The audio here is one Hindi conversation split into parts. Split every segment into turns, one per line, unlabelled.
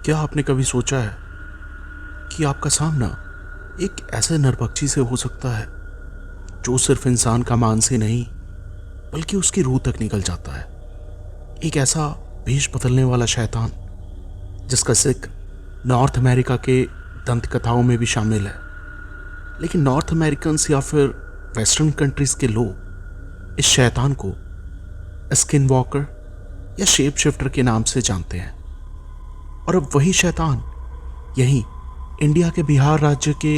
क्या आपने कभी सोचा है कि आपका सामना एक ऐसे नरभक्षी से हो सकता है जो सिर्फ इंसान का मांस ही नहीं बल्कि उसकी रूह तक निकल जाता है। एक ऐसा भेष बदलने वाला शैतान जिसका जिक्र नॉर्थ अमेरिका के दंत कथाओं में भी शामिल है। लेकिन नॉर्थ अमेरिकन्स या फिर वेस्टर्न कंट्रीज के लोग इस शैतान को स्किन वॉकर या शेप शिफ्टर के नाम से जानते हैं। और अब वही शैतान यहीं इंडिया के बिहार राज्य के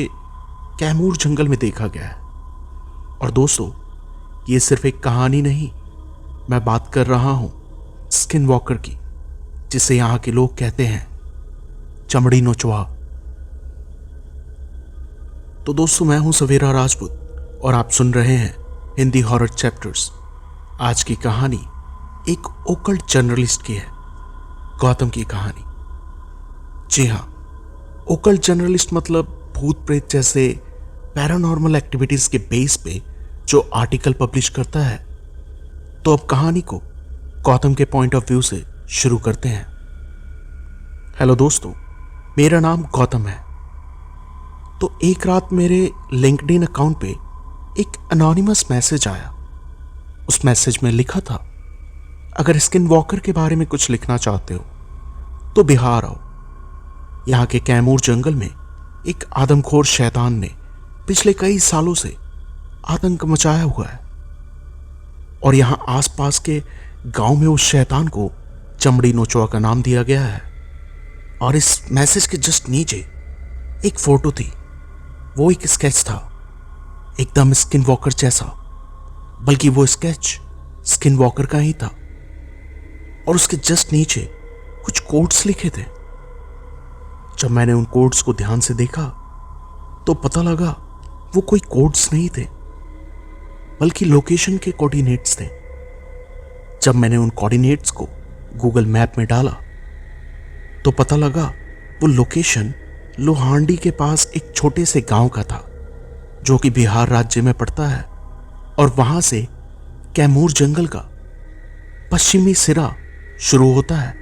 कैमूर जंगल में देखा गया है। और दोस्तों, ये सिर्फ एक कहानी नहीं, मैं बात कर रहा हूं स्किन वॉकर की, जिसे यहां के लोग कहते हैं चमड़ी नोचवा। तो दोस्तों, मैं हूं सवेरा राजपूत और आप सुन रहे हैं हिंदी हॉरर चैप्टर्स। आज की कहानी एक ओकल्ट जर्नलिस्ट की है, गौतम की कहानी। जी हाँ, ओकल्ट जर्नलिस्ट मतलब भूत प्रेत जैसे पैरानॉर्मल एक्टिविटीज के बेस पे जो आर्टिकल पब्लिश करता है। तो अब कहानी को गौतम के पॉइंट ऑफ व्यू से शुरू करते हैं। हेलो दोस्तों, मेरा नाम गौतम है। तो एक रात मेरे लिंक्डइन अकाउंट पे एक अनोनिमस मैसेज आया। उस मैसेज में लिखा था, अगर स्किन वॉकर के बारे में कुछ लिखना चाहते हो तो बिहार आओ। यहाँ के कैमूर जंगल में एक आदमखोर शैतान ने पिछले कई सालों से आतंक मचाया हुआ है और यहाँ आसपास के गांव में उस शैतान को चमड़ी नोचवा का नाम दिया गया है। और इस मैसेज के जस्ट नीचे एक फोटो थी। वो एक स्केच था, एकदम स्किन वॉकर जैसा, बल्कि वो स्केच स्किन वॉकर का ही था। और उसके जस्ट नीचे कुछ कोड्स लिखे थे। जब मैंने उन कोड्स को ध्यान से देखा तो पता लगा वो कोई कोड्स नहीं थे, बल्कि लोकेशन के कोऑर्डिनेट्स थे। जब मैंने उन कोऑर्डिनेट्स को गूगल मैप में डाला तो पता लगा वो लोकेशन लोहांडी के पास एक छोटे से गांव का था जो कि बिहार राज्य में पड़ता है। और वहां से कैमूर जंगल का पश्चिमी सिरा शुरू होता है।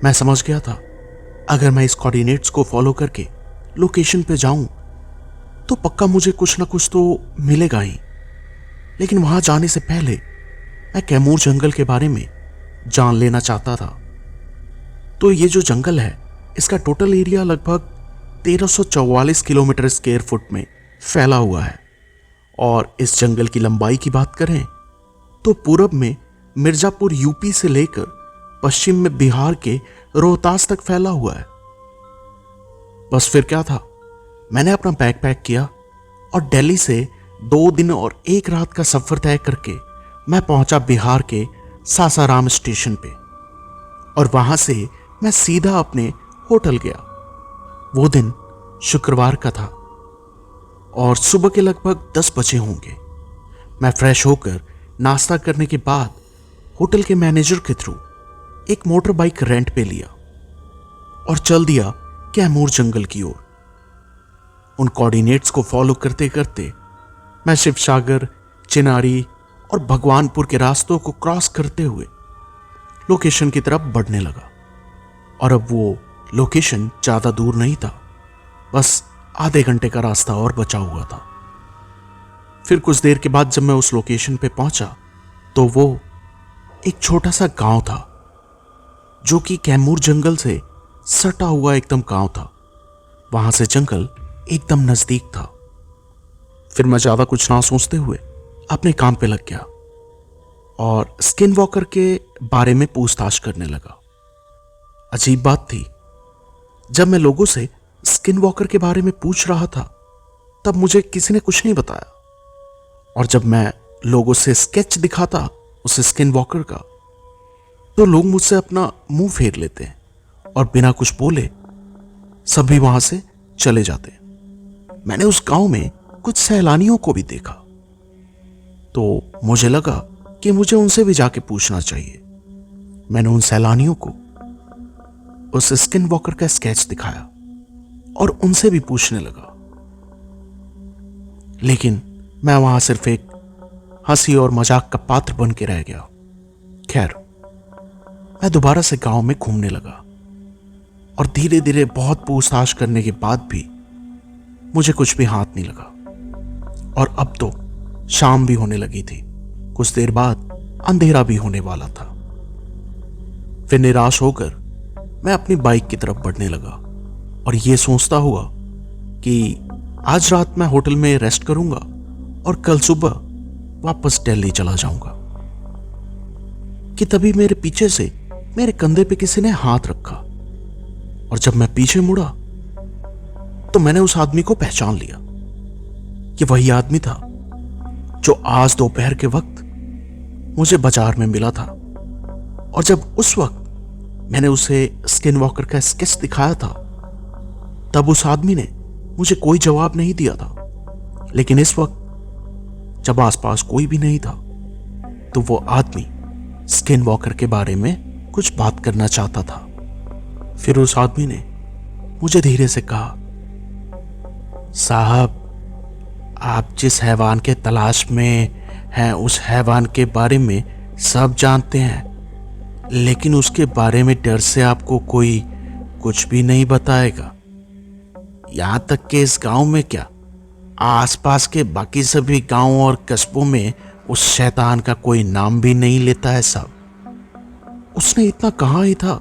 मैं समझ गया था, अगर मैं इस कोऑर्डिनेट्स को फॉलो करके लोकेशन पे जाऊं तो पक्का मुझे कुछ ना कुछ तो मिलेगा ही। लेकिन वहां जाने से पहले मैं कैमूर जंगल के बारे में जान लेना चाहता था। तो ये जो जंगल है, इसका टोटल एरिया लगभग 1344 किलोमीटर स्क्वायर फुट में फैला हुआ है। और इस जंगल की लंबाई की बात करें तो पूरब में मिर्जापुर यूपी से लेकर पश्चिम में बिहार के रोहतास तक फैला हुआ है। बस फिर क्या था, मैंने अपना बैग पैक किया और दिल्ली से 2 दिन और 1 रात का सफर तय करके मैं पहुंचा बिहार के सासाराम स्टेशन पे। और वहां से मैं सीधा अपने होटल गया। वो दिन शुक्रवार का था और सुबह के लगभग 10 बजे होंगे। मैं फ्रेश होकर नाश्ता करने के बाद होटल के मैनेजर के थ्रू एक मोटर बाइक रेंट पे लिया और चल दिया कैमूर जंगल की ओर। उन कोऑर्डिनेट्स को फॉलो करते करते मैं शिवसागर, चिनारी और भगवानपुर के रास्तों को क्रॉस करते हुए लोकेशन की तरफ बढ़ने लगा। और अब वो लोकेशन ज्यादा दूर नहीं था, बस आधे घंटे का रास्ता और बचा हुआ था। फिर कुछ देर के बाद जब मैं उस लोकेशन पे पहुंचा तो वो एक छोटा सा गांव था जो कि कैमूर जंगल से सटा हुआ एकदम गांव था। वहां से जंगल एकदम नजदीक था। फिर मैं ज्यादा कुछ ना सोचते हुए अपने काम पे लग गया और स्किन वॉकर के बारे में पूछताछ करने लगा। अजीब बात थी, जब मैं लोगों से स्किन वॉकर के बारे में पूछ रहा था तब मुझे किसी ने कुछ नहीं बताया। और जब मैं लोगों से स्केच दिखाता उस स्किन वॉकर का तो लोग मुझसे अपना मुंह फेर लेते और बिना कुछ बोले सभी वहां से चले जाते। मैंने उस गांव में कुछ सैलानियों को भी देखा तो मुझे लगा कि मुझे उनसे भी जाके पूछना चाहिए। मैंने उन सैलानियों को उस स्किन वॉकर का स्केच दिखाया और उनसे भी पूछने लगा। लेकिन मैं वहां सिर्फ एक हंसी और मजाक का पात्र बन के रह गया। खैर, मैं दोबारा से गांव में घूमने लगा और धीरे धीरे बहुत पूछताछ करने के बाद भी मुझे कुछ भी हाथ नहीं लगा। और अब तो शाम भी होने लगी थी। कुछ देर बाद अंधेरा भी होने वाला था। फिर निराश होकर मैं अपनी बाइक की तरफ बढ़ने लगा और यह सोचता हुआ कि आज रात मैं होटल में रेस्ट करूंगा और कल सुबह वापस दिल्ली चला जाऊंगा, कि तभी मेरे पीछे से मेरे कंधे पे किसी ने हाथ रखा। और जब मैं पीछे मुड़ा तो मैंने उस आदमी को पहचान लिया। ये वही आदमी था जो आज दोपहर के वक्त मुझे बाजार में मिला था। और जब उस वक्त मैंने उसे स्किन वॉकर का स्केच दिखाया था, तब उस आदमी ने मुझे कोई जवाब नहीं दिया था। लेकिन इस वक्त जब आसपास कोई भी नहीं था, तो वो आदमी स्किन वॉकर के बारे में कुछ बात करना चाहता था। फिर उस आदमी ने मुझे धीरे से कहा, साहब, आप जिस हैवान के तलाश में हैं उस हैवान के बारे में सब जानते हैं, लेकिन उसके बारे में डर से आपको कोई कुछ भी नहीं बताएगा। यहां तक कि इस गांव में क्या, आसपास के बाकी सभी गांवों और कस्बों में उस शैतान का कोई नाम भी नहीं लेता है साहब। उसने इतना कहा ही था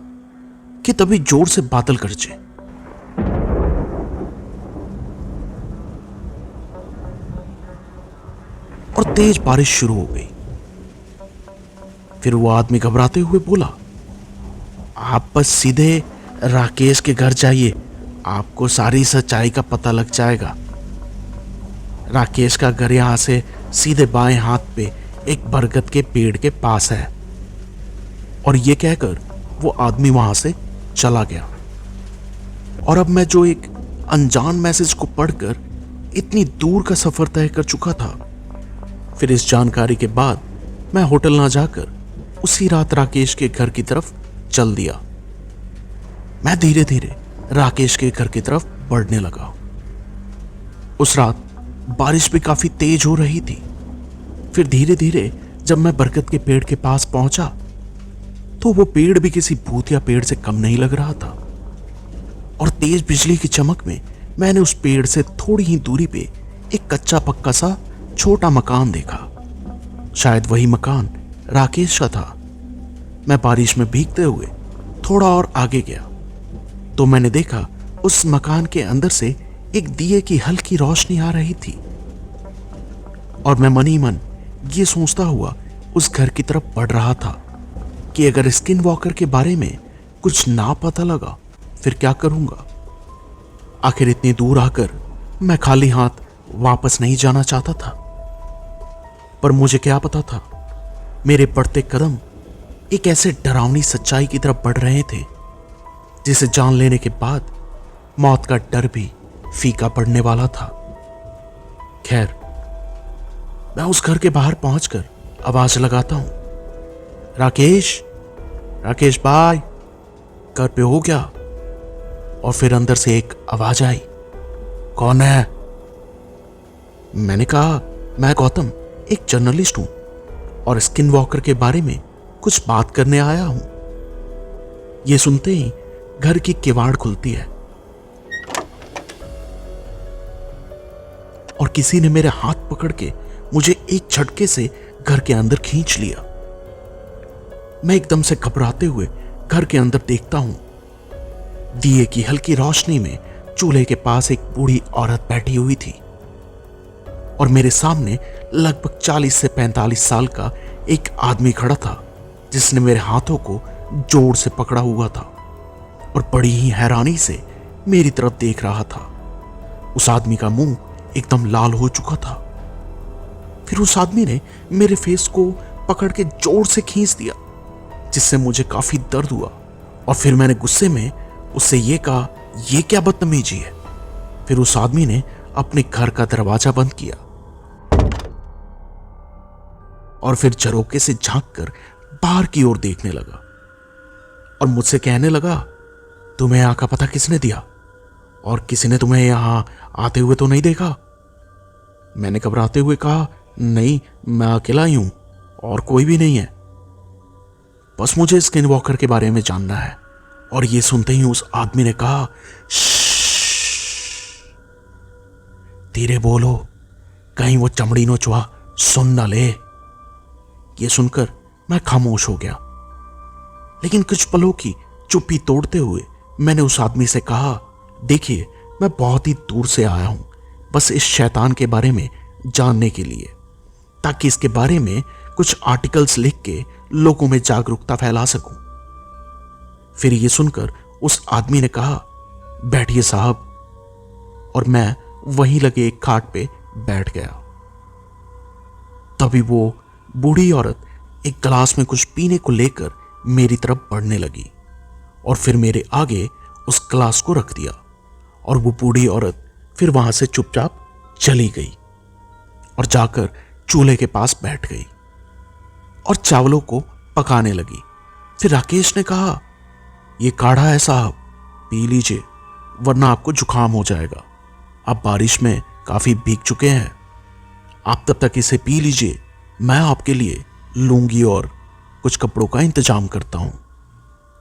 कि तभी जोर से बादल गरजे और तेज बारिश शुरू हो गई। फिर वो आदमी घबराते हुए बोला, आप बस सीधे राकेश के घर जाइए, आपको सारी सच्चाई का पता लग जाएगा। राकेश का घर यहां से सीधे बाएं हाथ पे एक बरगद के पेड़ के पास है। और ये कहकर वो आदमी वहां से चला गया। और अब मैं जो एक अनजान मैसेज को पढ़कर इतनी दूर का सफर तय कर चुका था, फिर इस जानकारी के बाद मैं होटल ना जाकर उसी रात राकेश के घर की तरफ चल दिया। मैं धीरे धीरे राकेश के घर की तरफ बढ़ने लगा। उस रात बारिश भी काफी तेज हो रही थी। फिर धीरे धीरे जब मैं बरगद के पेड़ के पास पहुंचा, तो वो पेड़ भी किसी भूतिया पेड़ से कम नहीं लग रहा था। और तेज बिजली की चमक में मैंने उस पेड़ से थोड़ी ही दूरी पे एक कच्चा पक्का सा छोटा मकान देखा। शायद वही मकान राकेश का था। मैं बारिश में भीगते हुए थोड़ा और आगे गया तो मैंने देखा उस मकान के अंदर से एक दिए की हल्की रोशनी आ रही थी। और मैं मन ही मन ये सोचता हुआ उस घर की तरफ बढ़ रहा था कि अगर स्किन वॉकर के बारे में कुछ ना पता लगा फिर क्या करूंगा। आखिर इतनी दूर आकर मैं खाली हाथ वापस नहीं जाना चाहता था। पर मुझे क्या पता था, मेरे बढ़ते कदम एक ऐसे डरावनी सच्चाई की तरफ बढ़ रहे थे जिसे जान लेने के बाद मौत का डर भी फीका पड़ने वाला था। खैर, मैं उस घर के बाहर पहुंचकर आवाज लगाता हूं, राकेश, राकेश भाई, घर पे हो क्या? और फिर अंदर से एक आवाज आई, कौन है? मैंने कहा, मैं गौतम, एक जर्नलिस्ट हूं और स्किन वॉकर के बारे में कुछ बात करने आया हूं। यह सुनते ही घर की किवाड़ खुलती है और किसी ने मेरे हाथ पकड़ के मुझे एक झटके से घर के अंदर खींच लिया। मैं एकदम से घबराते हुए घर के अंदर देखता हूं। दिए की हल्की रोशनी में चूल्हे के पास एक बूढ़ी औरत बैठी हुई थी और मेरे सामने लगभग 40 से 45 साल का एक आदमी खड़ा था जिसने मेरे हाथों को जोर से पकड़ा हुआ था और बड़ी ही हैरानी से मेरी तरफ देख रहा था। उस आदमी का मुंह एकदम लाल हो चुका था। फिर उस आदमी ने मेरे फेस को पकड़ के जोर से खींच दिया जिससे मुझे काफी दर्द हुआ। और फिर मैंने गुस्से में उससे ये कहा, ये क्या बदतमीजी है। फिर उस आदमी ने अपने घर का दरवाजा बंद किया और फिर झरोके से झांककर बाहर की ओर देखने लगा और मुझसे कहने लगा, तुम्हें यहां का पता किसने दिया और किसी ने तुम्हें यहां आते हुए तो नहीं देखा? मैंने घबराते हुए कहा, नहीं, मैं अकेला ही हूं और कोई भी नहीं है। बस मुझे स्किन वॉकर के बारे में जानना है और ये सुनते ही उस आदमी ने कहा, धीरे बोलो, कहीं वो चमड़ी नोचवा सुन ना ले। ये सुनकर मैं खामोश हो गया, लेकिन कुछ पलों की चुप्पी तोड़ते हुए मैंने उस आदमी से कहा, देखिए, मैं बहुत ही दूर से आया हूं, बस इस शैतान के बारे में जानने के लिए, ताकि इसके बारे में कुछ आर्टिकल्स लिख के लोगों में जागरूकता फैला सकूं। फिर ये सुनकर उस आदमी ने कहा, बैठिए साहब, और मैं वहीं लगे एक खाट पे बैठ गया। तभी वो बूढ़ी औरत एक गिलास में कुछ पीने को लेकर मेरी तरफ बढ़ने लगी और फिर मेरे आगे उस गिलास को रख दिया, और वो बूढ़ी औरत फिर वहां से चुपचाप चली गई और जाकर चूल्हे के पास बैठ गई और चावलों को पकाने लगी। फिर राकेश ने कहा, ये काढ़ा है साहब, पी लीजिए, वरना आपको जुकाम हो जाएगा। आप बारिश में काफी भीग चुके हैं, आप तब तक इसे पी लीजिए, मैं आपके लिए लूंगी और कुछ कपड़ों का इंतजाम करता हूं।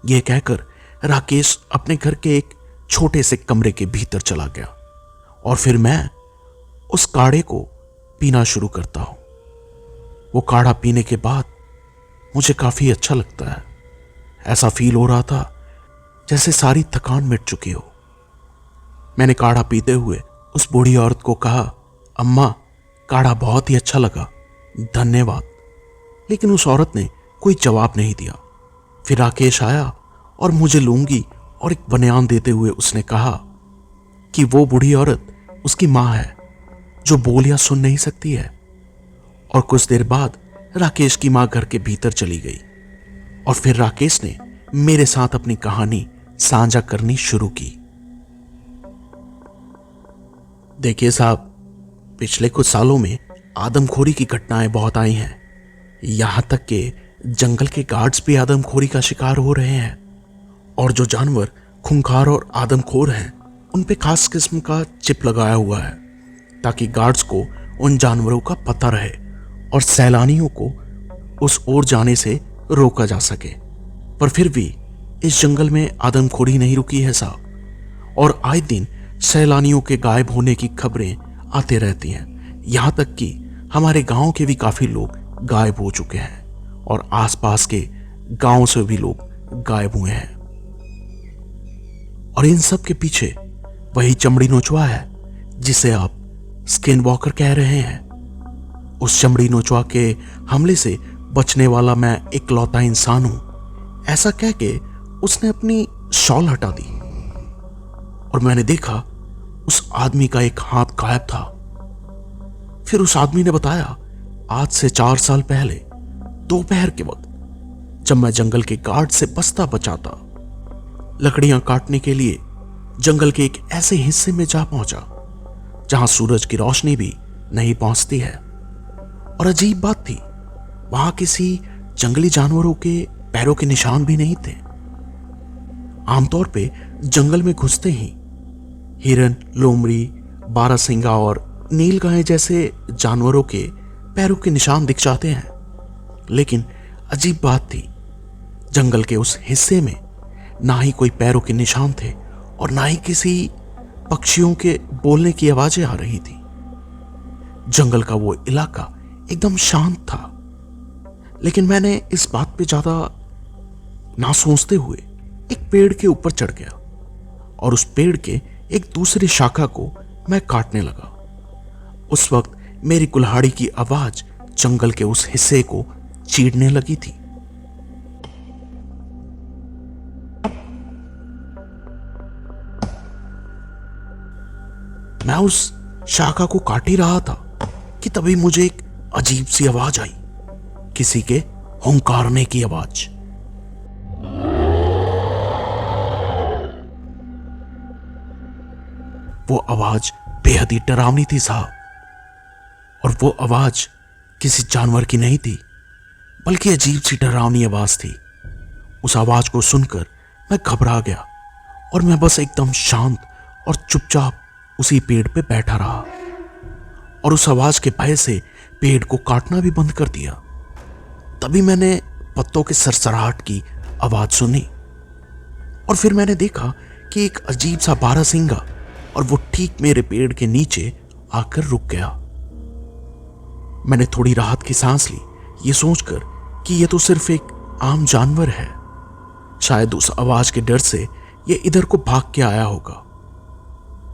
यह कहकर राकेश अपने घर के एक छोटे से कमरे के भीतर चला गया और फिर मैं उस काढ़े को पीना शुरू करता हूं। वो काढ़ा पीने के बाद मुझे काफी अच्छा लगता है। ऐसा फील हो रहा था जैसे सारी थकान मिट चुकी हो। मैंने काढ़ा पीते हुए उस बूढ़ी औरत को कहा, अम्मा, काढ़ा बहुत ही अच्छा लगा, धन्यवाद। लेकिन उस औरत ने कोई जवाब नहीं दिया। फिर राकेश आया और मुझे लूंगी और एक बनियान देते हुए उसने कहा कि वो बूढ़ी औरत उसकी मां है जो बोल या सुन नहीं सकती है। और कुछ देर बाद राकेश की मां घर के भीतर चली गई और फिर राकेश ने मेरे साथ अपनी कहानी साझा करनी शुरू की। देखिए साहब, पिछले कुछ सालों में आदमखोरी की घटनाएं बहुत आई हैं। यहां तक कि जंगल के गार्ड्स भी आदमखोरी का शिकार हो रहे हैं, और जो जानवर खूंखार और आदमखोर हैं उन पे खास किस्म का चिप लगाया हुआ है ताकि गार्ड्स को उन जानवरों का पता रहे और सैलानियों को उस ओर जाने से रोका जा सके। पर फिर भी इस जंगल में आदमखोरी नहीं रुकी है साहब, और आए दिन सैलानियों के गायब होने की खबरें आते रहती हैं। यहां तक कि हमारे गांव के भी काफी लोग गायब हो चुके हैं और आसपास के गांवों से भी लोग गायब हुए हैं। और इन सब के पीछे वही चमड़ी नोचवा है जिसे आप स्किन वॉकर कह रहे हैं। उस चमड़ी नोचवा के हमले से बचने वाला मैं इकलौता इंसान हूं, ऐसा कह के उसने अपनी शॉल हटा दी और मैंने देखा उस आदमी का एक हाथ गायब था। फिर उस आदमी ने बताया, आज से 4 साल पहले दोपहर के वक्त जब मैं जंगल के गार्ड से बस्ता बचाता, लकड़ियां काटने के लिए जंगल के एक ऐसे हिस्से में जा पहुंचा जहां सूरज की रोशनी भी नहीं पहुंचती है। और अजीब बात थी, वहां किसी जंगली जानवरों के पैरों के निशान भी नहीं थे। आमतौर पे जंगल में घुसते ही हिरन, लोमड़ी, बारहसिंगा और नीलगाय जैसे जानवरों के पैरों के निशान दिख जाते हैं, लेकिन अजीब बात थी, जंगल के उस हिस्से में ना ही कोई पैरों के निशान थे और ना ही किसी पक्षियों के बोलने की आवाजें आ रही थी। जंगल का वो इलाका एकदम शांत था। लेकिन मैंने इस बात पे ज्यादा ना सोचते हुए एक पेड़ के ऊपर चढ़ गया और उस पेड़ के एक दूसरी शाखा को मैं काटने लगा। उस वक्त मेरी कुल्हाड़ी की आवाज जंगल के उस हिस्से को चीरने लगी थी। मैं उस शाखा को काट ही रहा था कि तभी मुझे एक अजीब सी आवाज आई, किसी के हुंकारने की आवाज। वो आवाज बेहद ही डरावनी थी साहब, और वो आवाज किसी जानवर की नहीं थी, बल्कि अजीब सी डरावनी आवाज थी। उस आवाज को सुनकर मैं घबरा गया और मैं बस एकदम शांत और चुपचाप उसी पेड़ पे बैठा रहा और उस आवाज के भय से पेड़ को काटना भी बंद कर दिया। तभी मैंने पत्तों के सरसराहट की आवाज सुनी। और फिर मैंने देखा कि एक अजीब सा बारहसिंगा, और वो ठीक मेरे पेड़ के नीचे आकर रुक गया। मैंने थोड़ी राहत की सांस ली, ये सोचकर कि ये तो सिर्फ एक आम जानवर है। शायद उस आवाज के डर से ये इधर को भाग के आया होगा,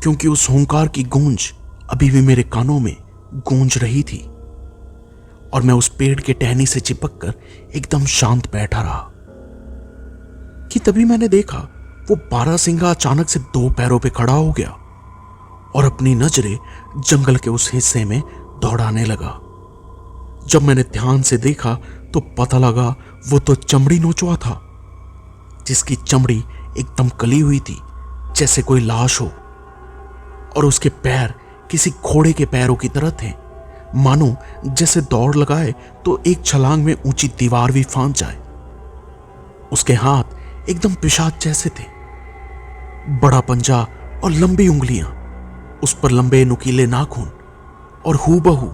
क्योंकि उस हुंकार की गूंज अभी भी मेरे कानों में गूंज रही थी। और मैं उस पेड़ के टहनी से चिपक कर एकदम शांत बैठा रहा कि तभी मैंने देखा वो बारहसिंगा अचानक से दो पैरों पे खड़ा हो गया और अपनी नजरें जंगल के उस हिस्से में दौड़ाने लगा। जब मैंने ध्यान से देखा तो पता लगा वो तो चमड़ी नोचवा था, जिसकी चमड़ी एकदम कली हुई थी जैसे कोई लाश हो, और उसके पैर किसी घोड़े के पैरों की तरह थे, मानो जैसे दौड़ लगाए तो एक छलांग में ऊंची दीवार भी फांद जाए। उसके हाथ एकदम पिशाच जैसे थे, बड़ा पंजा और लंबी उंगलियां, उस पर लंबे नुकीले नाखून, और हूबहू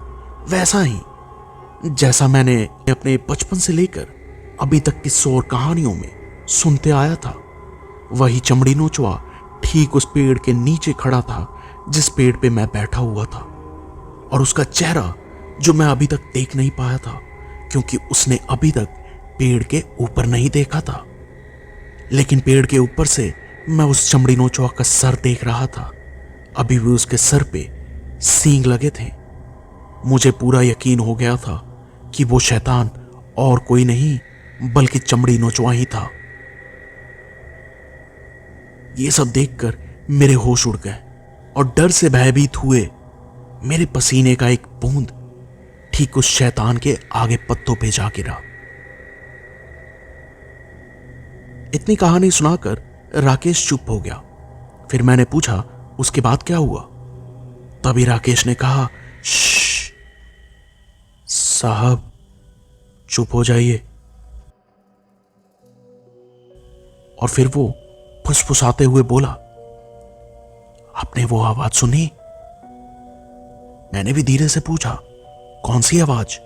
वैसा ही जैसा मैंने अपने बचपन से लेकर अभी तक किस्सों और कहानियों में सुनते आया था। वही चमड़ी नोचवा ठीक उस पेड़ के नीचे खड़ा था जिस पेड़ पे मैं बैठा हुआ था, और उसका चेहरा जो मैं अभी तक देख नहीं पाया था, क्योंकि उसने अभी तक पेड़ के ऊपर नहीं देखा था। लेकिन पेड़ के ऊपर से मैं उस चमड़ी नोचवा का सर देख रहा था। अभी भी उसके सर पे सींग लगे थे। मुझे पूरा यकीन हो गया था कि वो शैतान और कोई नहीं बल्कि चमड़ी नोचवा ही था। ये सब देखकर मेरे होश उड़ गए और डर से भयभीत हुए मेरे पसीने का एक बूंद ठीक उस शैतान के आगे पत्तों पे जा गिरा। इतनी कहानी सुनाकर राकेश चुप हो गया। फिर मैंने पूछा उसके बाद क्या हुआ। तभी राकेश ने कहा, श्श साहब चुप हो जाइए। और फिर वो फुसफुसाते हुए बोला, आपने वो आवाज सुनी? मैंने भी धीरे से पूछा, कौन सी आवाज?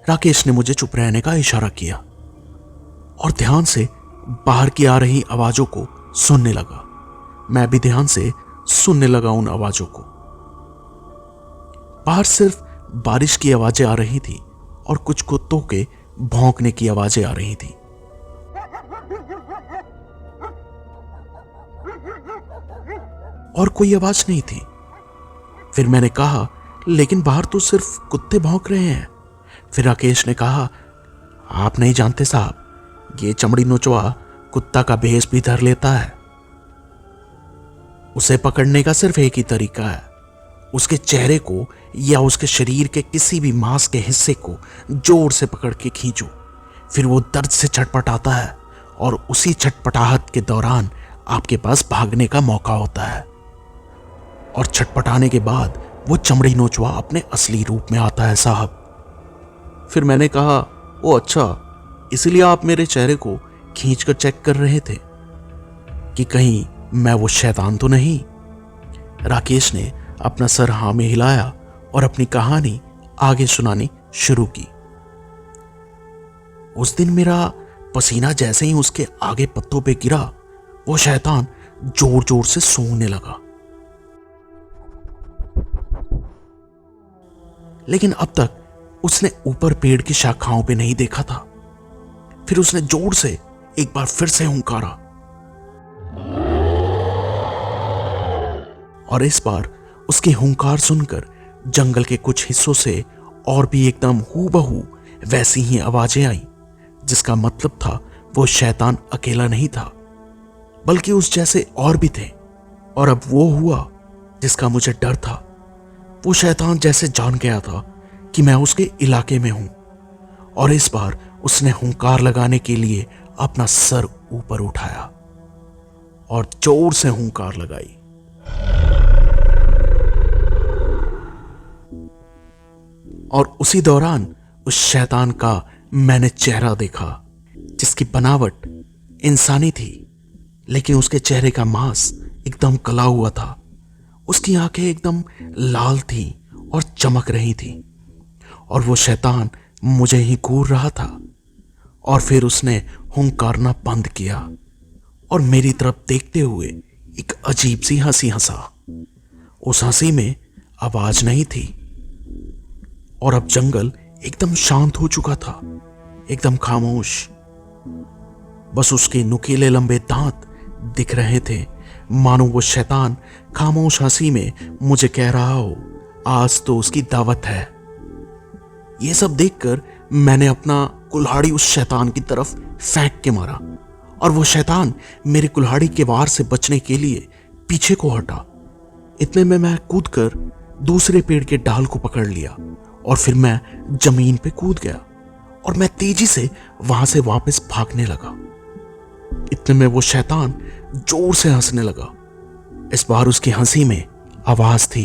राकेश ने मुझे चुप रहने का इशारा किया और ध्यान से बाहर की आ रही आवाजों को सुनने लगा। मैं भी ध्यान से सुनने लगा उन आवाजों को। बाहर सिर्फ बारिश की आवाजें आ रही थी और कुछ कुत्तों के भौंकने की आवाजें आ रही थी। और कोई आवाज नहीं थी। फिर मैंने कहा, लेकिन बाहर तो सिर्फ कुत्ते भौंक रहे हैं। फिर राकेश ने कहा, आप नहीं जानते साहब, ये चमड़ी नोचवा कुत्ता का भेष भी धर लेता है। उसे पकड़ने का सिर्फ एक ही तरीका है, उसके चेहरे को या उसके शरीर के किसी भी मांस के हिस्से को जोर से पकड़ के खींचो। फिर वो दर्द से छटपटाता है और उसी छटपटाहट के दौरान आपके पास भागने का मौका होता है। और छटपटाने के बाद वो चमड़ी नोचवा अपने असली रूप में आता है साहब। फिर मैंने कहा, ओ अच्छा, इसलिए आप मेरे चेहरे को खींचकर चेक कर रहे थे कि कहीं मैं वो शैतान तो नहीं। राकेश ने अपना सर हाँ में हिलाया और अपनी कहानी आगे सुनानी शुरू की। उस दिन मेरा पसीना जैसे ही उसके आगे पत्तों पे गिरा, वो शैतान जोर जोर से सूंघने लगा। लेकिन अब तक उसने ऊपर पेड़ की शाखाओं पे नहीं देखा था। फिर उसने जोर से एक बार फिर से हुंकारा और इस बार उसकी हुंकार सुनकर जंगल के कुछ हिस्सों से और भी एकदम हूबहू वैसी ही आवाजें आई, जिसका मतलब था वो शैतान अकेला नहीं था बल्कि उस जैसे और भी थे। और अब वो हुआ जिसका मुझे डर था। वो शैतान जैसे जान गया था कि मैं उसके इलाके में हूं, और इस बार उसने हुंकार लगाने के लिए अपना सर ऊपर उठाया और जोर से हुंकार लगाई। और उसी दौरान उस शैतान का मैंने चेहरा देखा, जिसकी बनावट इंसानी थी, लेकिन उसके चेहरे का मांस एकदम कला हुआ था। उसकी आंखें एकदम लाल थी और चमक रही थी, और वो शैतान मुझे ही घूर रहा था। और फिर उसने हुंकारना बंद किया और मेरी तरफ देखते हुए एक अजीब सी हंसी हंसा। उस हंसी में आवाज नहीं थी और अब जंगल एकदम शांत हो चुका था, एकदम खामोश। बस उसके नुकीले लंबे दांत दिख रहे थे, मानो वो शैतान खामोश हंसी में मुझे कह रहा हो आज तो उसकी दावत है। ये सब देखकर मैंने अपना कुल्हाड़ी उस शैतान की तरफ फेंक के मारा और वो शैतान मेरे कुल्हाड़ी के वार से बचने के लिए पीछे को हटा। इतने में मैं कूदकर दूसरे पेड़ के डाल को पकड़ लिया और फिर मैं जमीन पे कूद गया और मैं तेजी से वहां से वापस भागने लगा। इतने में वो शैतान जोर से हंसने लगा। इस बार उसकी हंसी में आवाज थी।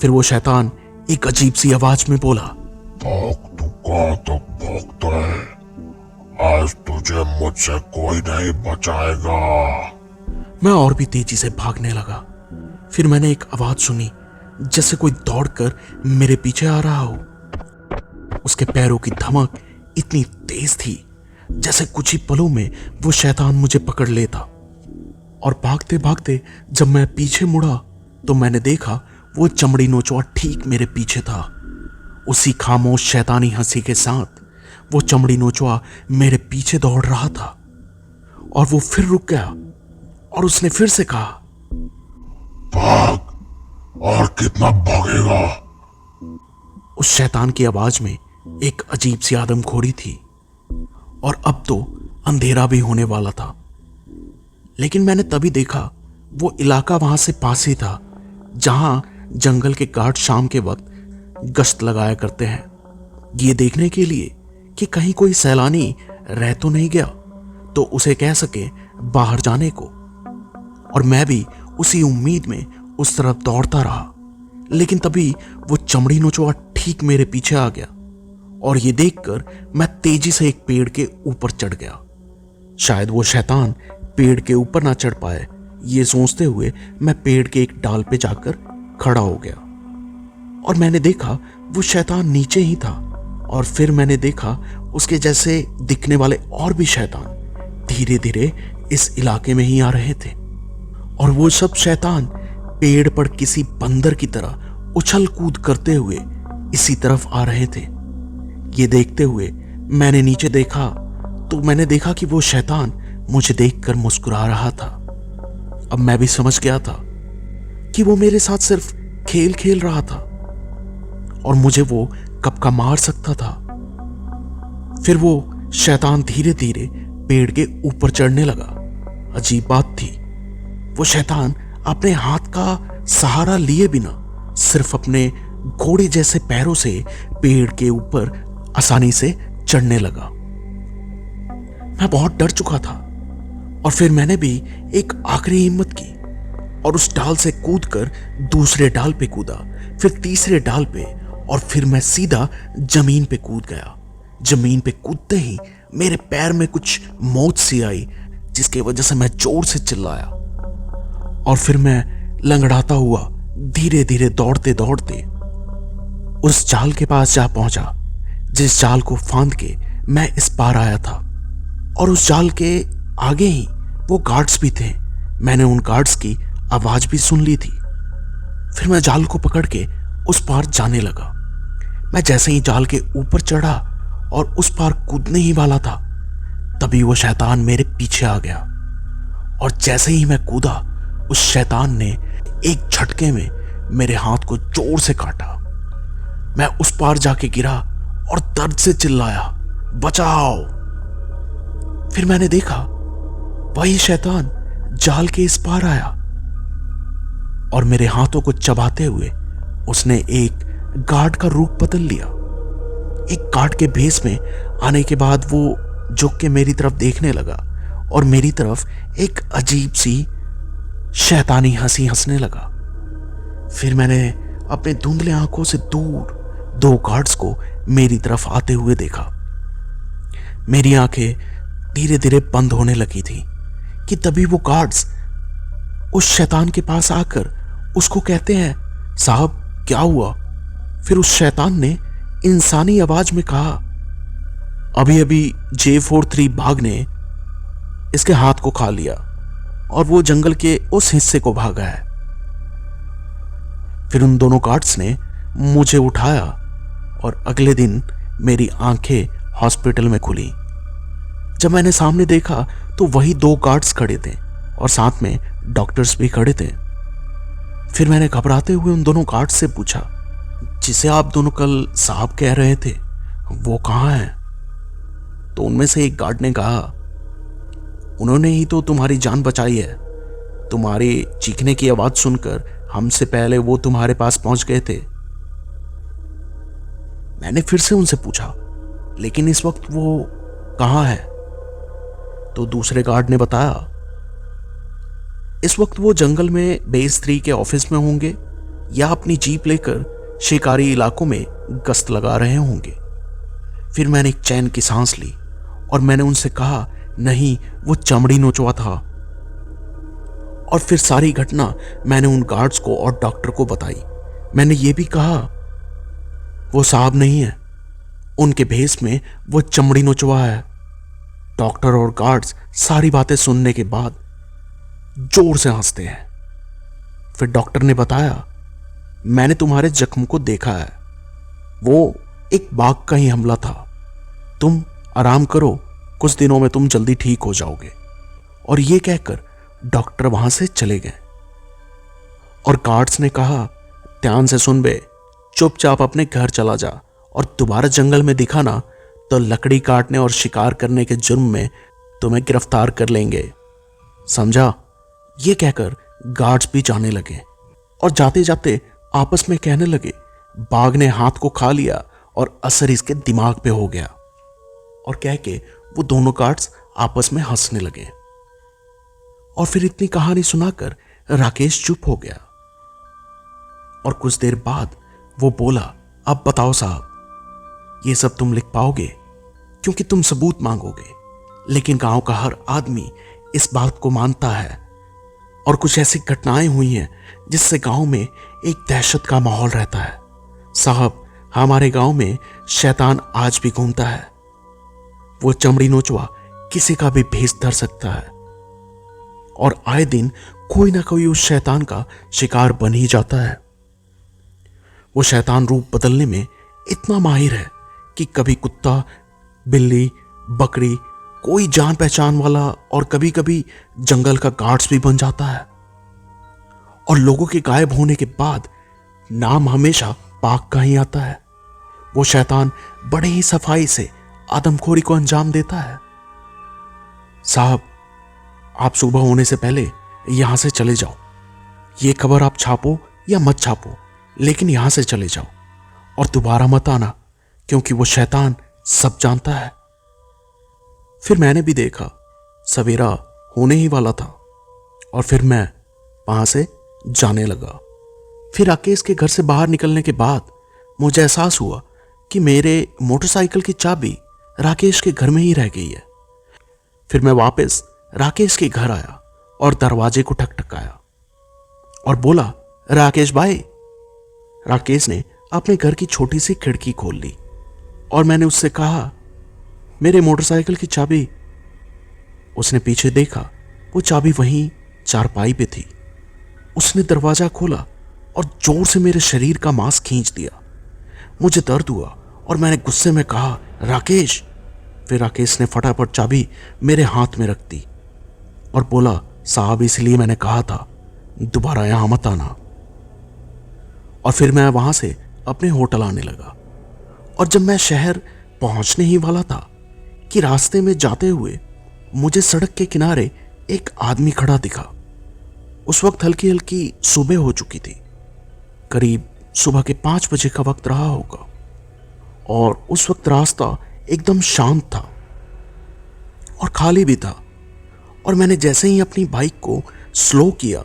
फिर वो शैतान एक अजीब सी आवाज में बोला,
भाग तू कहां तक भागता है? आज तुझे मुझसे कोई नहीं बचाएगा।
मैं और भी तेजी से भागने लगा। फिर मैंने एक आवाज सुनी जैसे कोई दौड़कर मेरे पीछे आ रहा हो। उसके पैरों की धमक इतनी तेज थी जैसे कुछ ही पलों में वो शैतान मुझे पकड़ लेता। और भागते भागते जब मैं पीछे मुड़ा तो मैंने देखा वो चमड़ी नोचवा ठीक मेरे पीछे था। उसी खामोश शैतानी हंसी के साथ वो चमड़ी नोचवा मेरे पीछे दौड़ रहा था। और वो फिर रुक गया और उसने फिर से कहा,
भाग, और कितना भागेगा?
उस शैतान की आवाज में एक अजीब सी आदमखोरी थी। और अब तो अंधेरा भी होने वाला था। लेकिन मैंने तभी देखा वो इलाका वहां से पास ही था जहां जंगल के गार्ड शाम के वक्त गश्त लगाया करते हैं, ये देखने के लिए कि कहीं कोई सैलानी रह तो नहीं गया तो उसे कह सके बाहर जाने को। और मैं भी उसी उम्मीद में उस तरफ दौड़ता रहा। लेकिन तभी वो चमड़ी नोचवा ठीक मेरे पीछे आ गया और ये देखकर मैं तेजी से एक पेड़ के ऊपर चढ़ गया। शायद वो शैतान पेड़ के ऊपर ना चढ़ पाए, ये सोचते हुए मैं पेड़ के एक डाल पे जाकर खड़ा हो गया। और मैंने देखा वो शैतान नीचे ही था। और फिर मैंने देखा उसके जैसे दिखने वाले और भी शैतान धीरे धीरे इस इलाके में ही आ रहे थे। और वो सब शैतान पेड़ पर किसी बंदर की तरह उछल कूद करते हुए इसी तरफ आ रहे थे। ये देखते हुए मैंने नीचे देखा तो मैंने देखा कि वो शैतान मुझे देखकर मुस्कुरा रहा था। अब मैं भी समझ गया था कि वो मेरे साथ सिर्फ खेल खेल रहा था और मुझे वो कब का मार सकता था। फिर वो शैतान धीरे धीरे पेड़ के ऊपर चढ़ने लगा। अजीब बात थी, वो शैतान अपने हाथ का सहारा लिए बिना सिर्फ अपने घोड़े जैसे पैरों से पेड़ के ऊपर आसानी से चढ़ने लगा। मैं बहुत डर चुका था और फिर मैंने भी एक आखिरी हिम्मत की और उस डाल से कूदकर दूसरे डाल पे कूदा, फिर तीसरे डाल पे और फिर मैं सीधा जमीन पे कूद गया। जमीन पे कूदते ही मेरे पैर में कुछ मौत सी आई जिसकी वजह से मैं जोर से चिल्लाया और फिर मैं लंगड़ाता हुआ धीरे धीरे दौड़ते दौड़ते उस जाल के पास जा पहुंचा जिस जाल को फांद के मैं इस पार आया था। और उस जाल के आगे ही वो गार्ड्स भी थे। मैंने उन गार्ड्स की आवाज भी सुन ली थी। फिर मैं जाल को पकड़ के उस पार जाने लगा। मैं जैसे ही जाल के ऊपर चढ़ा और उस पार कूदने ही वाला था तभी वो शैतान मेरे पीछे आ गया और जैसे ही मैं कूदा उस शैतान ने एक झटके में मेरे हाथ को जोर से काटा। मैं उस पार जाके गिरा और दर्द से चिल्लाया, बचाओ। फिर मैंने देखा वही शैतान जाल के इस पार आया और मेरे हाथों को चबाते हुए उसने एक गार्ड का रूप बदल लिया। एक गार्ड के भेस में आने के बाद वो झुक के मेरी तरफ देखने लगा और मेरी तरफ एक अजीब सी शैतानी हंसी हंसने लगा। फिर मैंने अपने धुंधले आंखों से दूर दो गार्ड्स को मेरी तरफ आते हुए देखा। मेरी आंखें धीरे धीरे बंद होने लगी थी कि तभी वो गार्ड्स उस शैतान के पास आकर उसको कहते हैं, साहब क्या हुआ? फिर उस शैतान ने इंसानी आवाज में कहा, अभी अभी J43 बाघ ने इसके हाथ को खा लिया और वो जंगल के उस हिस्से को भागा है। फिर उन दोनों गार्ड्स ने मुझे उठाया और अगले दिन मेरी आंखें हॉस्पिटल में खुली। जब मैंने सामने देखा तो वही 2 गार्ड्स खड़े थे और साथ में डॉक्टर्स भी खड़े थे। फिर मैंने घबराते हुए उन दोनों गार्ड्स से पूछा, जिसे आप दोनों कल साहब कह रहे थे वो कहाँ है? तो उनमें से एक गार्ड ने कहा, उन्होंने ही तो तुम्हारी जान बचाई है। तुम्हारे चीखने की आवाज सुनकर हमसे पहले वो तुम्हारे पास पहुंच गए थे। मैंने फिर से उनसे पूछा, लेकिन इस वक्त वो कहाँ है? तो दूसरे गार्ड ने बताया, इस वक्त वो जंगल में बेस 3 के ऑफिस में होंगे या अपनी जीप लेकर शिकारी इलाकों में गश्त लगा रहे होंगे। फिर मैंने एक चैन की सांस ली और मैंने उनसे कहा, नहीं, वो चमड़ी नोचवा था। और फिर सारी घटना मैंने उन गार्ड्स को और डॉक्टर को बताई। मैंने ये भी कहा, वो साहब नहीं है, उनके भेस में वो चमड़ी नोचवा है। डॉक्टर और गार्ड्स सारी बातें सुनने के बाद जोर से हंसते हैं। फिर डॉक्टर ने बताया, मैंने तुम्हारे जख्म को देखा है, वो एक बाघ का ही हमला था। तुम आराम करो, कुछ दिनों में तुम जल्दी ठीक हो जाओगे। और ये कहकर डॉक्टर वहां से चले गए। और गार्ड्स ने कहा, ध्यान से सुन बे, चुपचाप अपने घर चला जा और दोबारा जंगल में दिखा ना तो लकड़ी काटने और शिकार करने के जुर्म में तुम्हें गिरफ्तार कर लेंगे, समझा? ये कहकर गार्ड्स भी जाने लगे और जाते जाते आपस में कहने लगे, बाघ ने हाथ को खा लिया और असर इसके दिमाग पे हो गया। और कह के वो दोनों गार्ड्स आपस में हंसने लगे। और फिर इतनी कहानी सुनाकर राकेश चुप हो गया। और कुछ देर बाद वो बोला, अब बताओ साहब, ये सब तुम लिख पाओगे? क्योंकि तुम सबूत मांगोगे, लेकिन गांव का हर आदमी इस बात को मानता है। और कुछ ऐसी घटनाएं हुई हैं जिससे गांव में एक दहशत का माहौल रहता है। साहब, हमारे गांव में शैतान आज भी घूमता है। वो चमड़ी नोचवा किसी का भी भेष धर सकता है और आए दिन कोई ना कोई उस शैतान का शिकार बन ही जाता है। वो शैतान रूप बदलने में इतना माहिर है कि कभी कुत्ता, बिल्ली, बकरी, कोई जान पहचान वाला और कभी कभी जंगल का गार्ड्स भी बन जाता है। और लोगों के गायब होने के बाद नाम हमेशा पाक का ही आता है। वो शैतान बड़े ही सफाई से आदमखोरी को अंजाम देता है। साहब, आप सुबह होने से पहले यहां से चले जाओ। ये खबर आप छापो या मत छापो, लेकिन यहां से चले जाओ और दोबारा मत आना, क्योंकि वो शैतान सब जानता है। फिर मैंने भी देखा, सवेरा होने ही वाला था और फिर मैं वहां से जाने लगा। फिर राकेश के घर से बाहर निकलने के बाद मुझे एहसास हुआ कि मेरे मोटरसाइकिल की चाबी राकेश के घर में ही रह गई है। फिर मैं वापस राकेश के घर आया और दरवाजे को ठकठकाया और बोला, राकेश भाई। राकेश ने अपने घर की छोटी सी खिड़की खोल ली और मैंने उससे कहा, मेरे मोटरसाइकिल की चाबी। उसने पीछे देखा, वो चाबी वहीं चारपाई पे थी। उसने दरवाजा खोला और जोर से मेरे शरीर का मांस खींच दिया। मुझे दर्द हुआ और मैंने गुस्से में कहा, राकेश। फिर राकेश ने फटाफट चाबी मेरे हाथ में रख दी और बोला, साहब, इसलिए मैंने कहा था दोबारा यहां मत आना। और फिर मैं वहां से अपने होटल आने लगा। और जब मैं शहर पहुंचने ही वाला था कि रास्ते में जाते हुए मुझे सड़क के किनारे एक आदमी खड़ा दिखा। उस वक्त हल्की हल्की सुबह हो चुकी थी, करीब सुबह के 5 बजे का वक्त रहा होगा। और उस वक्त रास्ता एकदम शांत था और खाली भी था। और मैंने जैसे ही अपनी बाइक को स्लो किया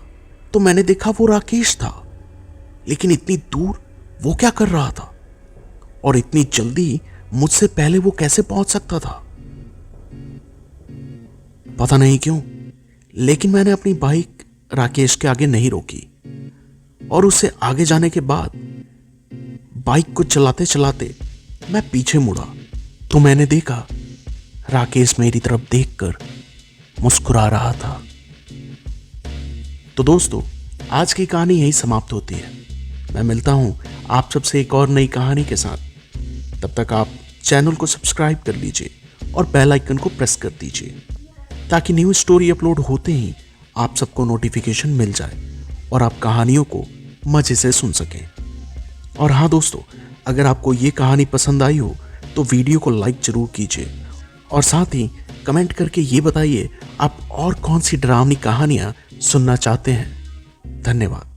तो मैंने देखा वो राकेश था। लेकिन इतनी दूर वो क्या कर रहा था और इतनी जल्दी मुझसे पहले वो कैसे पहुंच सकता था? पता नहीं क्यों, लेकिन मैंने अपनी बाइक राकेश के आगे नहीं रोकी और उससे आगे जाने के बाद बाइक को चलाते चलाते मैं पीछे मुड़ा तो मैंने देखा राकेश मेरी तरफ देखकर मुस्कुरा रहा था। तो दोस्तों, आज की कहानी यही समाप्त होती है। मैं मिलता हूं आप सबसे एक और नई कहानी के साथ। तब तक आप चैनल को सब्सक्राइब कर लीजिए और बेल आइकन को प्रेस कर दीजिए ताकि न्यू स्टोरी अपलोड होते ही आप सबको नोटिफिकेशन मिल जाए और आप कहानियों को मजे से सुन सकें। और हाँ दोस्तों, अगर आपको ये कहानी पसंद आई हो तो वीडियो को लाइक जरूर कीजिए और साथ ही कमेंट करके ये बताइए आप और कौन सी डरावनी कहानियां सुनना चाहते हैं। धन्यवाद।